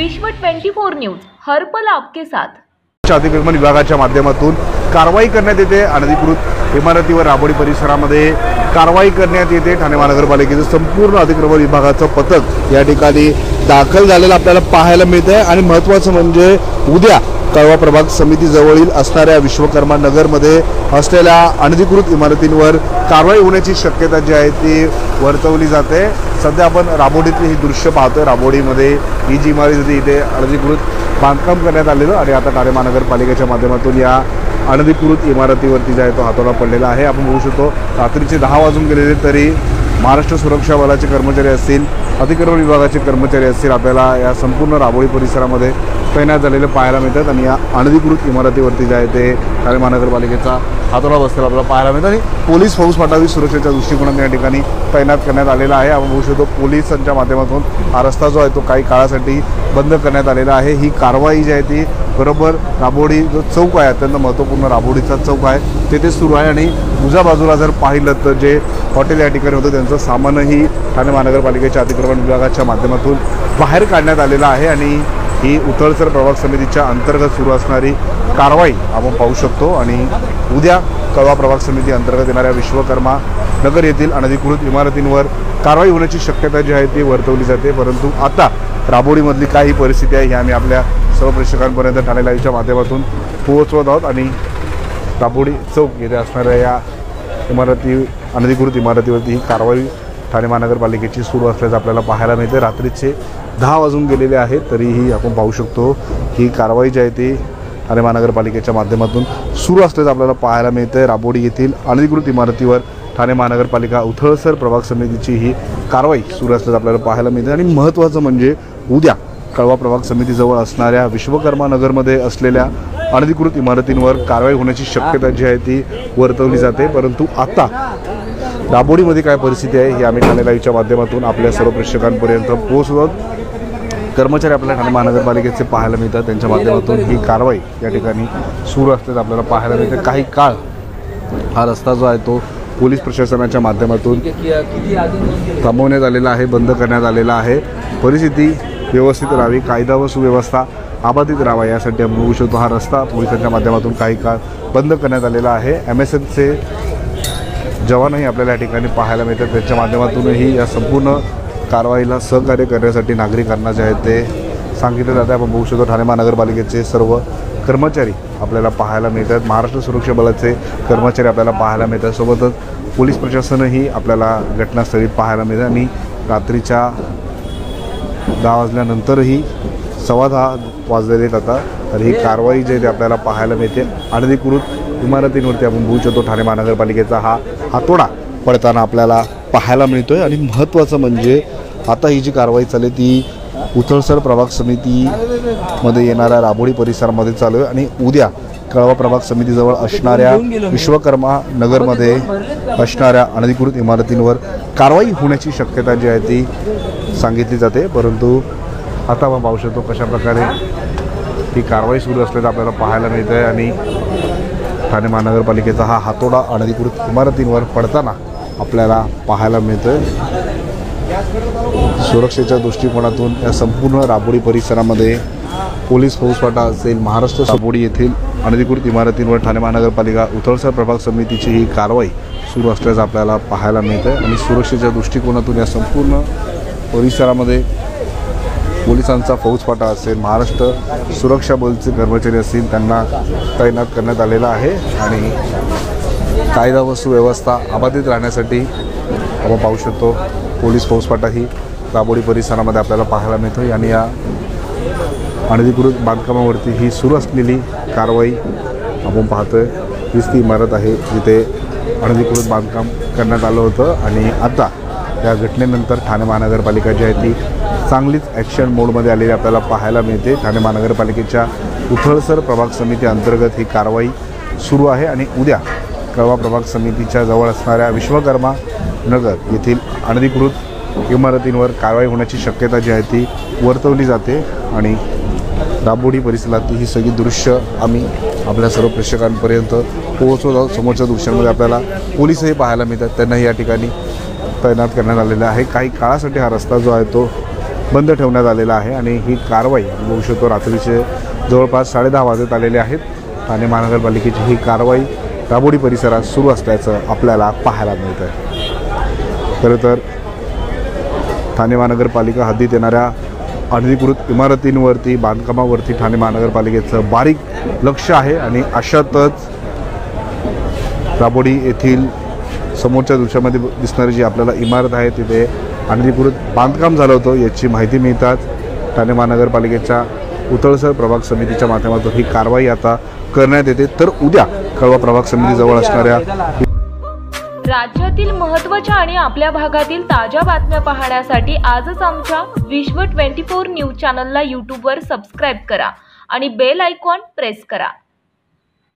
विश्व 24 न्यूज हर्पल आपके साथ अतिक्रमण विभागाच्या माध्यमातून कारवाई करण्यात येते। अनधिकृत इमारतीवर राबोडी परिसरामध्ये कारवाई करण्यात येते। ठाणे महानगरपालिकेचे संपूर्ण अतिक्रमण विभागाचं पथक या ठिकाणी दाखल झालेलं आपल्याला पाहायला मिळतंय। आणि महत्त्वाचं म्हणजे उद्या कळवा प्रभाग समिती जवळील असणाऱ्या विश्वकर्मा नगरमध्ये असलेल्या अनधिकृत इमारतींवर कारवाई होण्याची शक्यता जी आहे ती वर्तवली जाते। सध्या आपण राबोडीतली ही दृश्य पाहतोय। राबोडीमध्ये ही जी इमारत होती इथे अनधिकृत बांधकाम करण्यात आलेलं आणि आता ठाणे महानगरपालिकेच्या माध्यमातून या अनधिकृत इमारतीवरती जो आहे तो हातोडा पडलेला आहे। आपण बघू शकतो रात्रीचे 10 वाजून गेलेले तरी महाराष्ट्र सुरक्षा बलाचे कर्मचारी असतील, अतिक्रमण विभागाचे कर्मचारी असतील, आपल्याला या संपूर्ण राबोडी परिसरामध्ये तैनात झालेले पाहायला मिळतात। आणि या अनधिकृत इमारतीवरती जे आहे ते ठाणे महानगरपालिकेचा हातोडा बसलेला आपल्याला पाहायला मिळतं। आणि पोलीस फौज फाटावी सुरक्षेच्या दृष्टिकोनातून या ठिकाणी तैनात करण्यात आलेला आहे। आपण बघू शकतो पोलिसांच्या माध्यमातून हा रस्ता जो आहे तो काही काळासाठी बंद करण्यात आलेला आहे। ही कारवाई जी आहे ती बरोबर राबोडी जो चौक आहे, अत्यंत महत्त्वपूर्ण राबोडीचा चौक आहे, तेथे सुरू आहे। आणि उजव्या बाजूला जर पाहिलं तर जे हॉटेल या ठिकाणी होतं त्यांचं सामानही ठाणे महानगरपालिकेच्या अतिक्रमण विभागाच्या माध्यमातून बाहेर काढण्यात आलेलं आहे। आणि ही उथळसर प्रभाग समितीच्या अंतर्गत सुरू असणारी कारवाई आपण पाहू शकतो। आणि उद्या कळवा प्रभाग समिती अंतर्गत येणाऱ्या विश्वकर्मा नगर येथील अनधिकृत इमारतींवर कारवाई होण्याची शक्यता जी आहे ती वर्तवली जाते। परंतु आता राबोडीमधली काही परिस्थिती आहे ही आम्ही आपल्या सर्व प्रेक्षकांपर्यंत ठाणे लाईव्हच्या माध्यमातून पोहोचवत आहोत। आणि राबोडी चौक येथे असणाऱ्या या अनधिकृत इमारतीवरती ही कारवाई ठाणे महानगरपालिकेची सुरू असल्याचं आपल्याला पाहायला मिळते। रात्रीचे 10 वाजून गेलेले आहेत तरीही आपण पाहू शकतो ही कारवाई जी आहे ती ठाणे महानगरपालिकेच्या माध्यमातून सुरू असल्याचं आपल्याला पाहायला मिळते। राबोडी येथील अनधिकृत इमारतीवर ठाणे महानगरपालिका उथळसर प्रभाग समितीची ही कारवाई सुरू असल्याचं आपल्याला पाहायला मिळते। आणि महत्त्वाचं म्हणजे उद्या कळवा प्रभाग समितीजवळ असणाऱ्या विश्वकर्मा नगरमध्ये असलेल्या अनधिकृत इमारतींवर कारवाई होण्याची शक्यता जी आहे ती वर्तवली जाते। परंतु आता राबोडीमध्ये काय परिस्थिती आहे ही आम्ही ठाणे लाईव्हच्या माध्यमातून आपल्या सर्व प्रेक्षकांपर्यंत पोहोचवत। कर्मचारी आपल्या ठाणे महानगरपालिकेचे पाहायला मिळतात, त्यांच्या माध्यमातून ही कारवाई या ठिकाणी सुरू असल्याचं आपल्याला पाहायला मिळते। काही काळ हा रस्ता जो आहे तो पोलीस प्रशासनाच्या माध्यमातून थांबवण्यात आलेला आहे, बंद करण्यात आलेला आहे। परिस्थिती व्यवस्थित राहावी, कायदा व सुव्यवस्था अबाधित राहावा यासाठी आपण बघू शकतो हा रस्ता पोलिसांच्या माध्यमातून काही काळ बंद करण्यात आलेला आहे। MSNचे जवानही आपल्याला या ठिकाणी पाहायला मिळतात, त्यांच्या माध्यमातूनही या संपूर्ण कारवाईला सहकार्य करण्यासाठी नागरिकांना जे आहे ते सांगितलं जातं। आपण बघू शकतो ठाणे महानगरपालिकेचे सर्व कर्मचारी आपल्याला पाहायला मिळतात, महाराष्ट्र सुरक्षा बलाचे कर्मचारी आपल्याला पाहायला मिळतात, सोबतच पोलीस प्रशासनही आपल्याला घटनास्थळी पाहायला मिळतं। आणि रात्रीच्या 10 वाजल्यानंतरही 10:15 वाजलेले आहेत आता, तर ही कारवाई जी आहे ती आपल्याला पाहायला मिळते। अनधिकृत इमारतींवरती आपण बघू शकतो ठाणे महानगरपालिकेचा हा हातोडा पडताना आपल्याला पाहायला मिळतोय। आणि महत्त्वाचं म्हणजे आता ही जी कारवाई चालू आहे ती उथळसर प्रभाग समितीमध्ये येणाऱ्या राबोडी परिसरामध्ये चालू आहे। आणि उद्या कळवा प्रभाग समितीजवळ असणाऱ्या विश्वकर्मा नगरमध्ये असणाऱ्या अनधिकृत इमारतींवर कारवाई होण्याची शक्यता जी आहे ती सांगितली जाते। परंतु आता आपण पाहू शकतो कशाप्रकारे ही कारवाई सुरू असल्याचं आपल्याला पाहायला मिळतं आहे। आणि ठाणे महानगरपालिकेचा हा हातोडा अनधिकृत इमारतींवर पडताना आपल्याला पाहायला मिळतं। सुरक्षेच्या दृष्टिकोनातून या संपूर्ण राबोडी परिसरामध्ये पोलीस फौजफाटा असेल, महाराष्ट्र राबोडी येथील अनधिकृत इमारतींवर ठाणे महानगरपालिका उथळसर प्रभाग समितीची ही कारवाई सुरू असल्याचं आपल्याला पाहायला मिळतं। आणि सुरक्षेच्या दृष्टिकोनातून या संपूर्ण परिसरामध्ये पोलिसांचा फौजफाटा असेल, महाराष्ट्र सुरक्षा बलचे कर्मचारी असतील, त्यांना तैनात करण्यात आलेला आहे। आणि कायदा व सुव्यवस्था अबाधित राहण्यासाठी आपण पाहू शकतो पोलीस फौजफाटाही राबोडी परिसरामध्ये आपल्याला पाहायला मिळतो। आणि या अनधिकृत बांधकामावरती ही सुरू असलेली कारवाई आपण पाहतोय। हीच ती इमारत आहे जिथे अनधिकृत बांधकाम करण्यात आलं होतं। आणि आता या घटनेनंतर ठाणे महानगरपालिका जी आहे ती चांगलीच ॲक्शन मोडमध्ये आलेली आपल्याला पाहायला मिळते। ठाणे महानगरपालिकेच्या उथळसर प्रभाग समिती अंतर्गत ही कारवाई सुरू आहे। आणि उद्या कळवा प्रभाग समितीच्या जवळ असणाऱ्या विश्वकर्मा नगर येथील अनधिकृत इमारतींवर कारवाई होण्याची शक्यता जी आहे ती वर्तवली जाते। आणि राबोडी परिसरातली ही सगळी दृश्य आम्ही आपल्या सर्व प्रेक्षकांपर्यंत पोहोचवत आहोत। समोरच्या दृश्यांमध्ये आपल्याला पोलीसही पाहायला मिळतात, त्यांनाही या ठिकाणी तैनात करण्यात आलेला आहे। काही काळासाठी हा रस्ता जो आहे तो बंद ठेवण्यात आलेला आहे आणि ही कारवाई बघू शकतो रात्रीचे जवळपास 10:30 वाजत आलेले आहेत. ठाणे महानगरपालिकेची ही कारवाई राबोडी परिसरात सुरू असल्याचं आपल्याला पाहायला मिळतं आहे. खरं तर ठाणे महानगरपालिका हद्दीत येणाऱ्या अनधिकृत इमारतींवरती बांधकामावरती ठाणे महानगरपालिकेचं बारीक लक्ष आहे आणि अशातच राबोडी येथील समोरच्या दृश्यामध्ये दिसणारी जी आपल्याला इमारत आहे तिथे अनधिकृत बांधकाम झालं होतं याची माहिती मिळताच ठाणे महानगरपालिकेच्या उतळसर प्रभाग समितीच्या माध्यमातून ही कारवाई आता करण्यात येते. तर उद्या कळवा प्रभाग समितीजवळ असणाऱ्या राज्यातील महत्त्वाच्या आणि आपल्या भागातील ताज्या बातम्या पाहण्यासाठी आजच आमच्या विश्व 24 न्यूज चॅनलला यूट्यूबवर सबस्क्राईब करा आणि बेल आयकॉन प्रेस करा.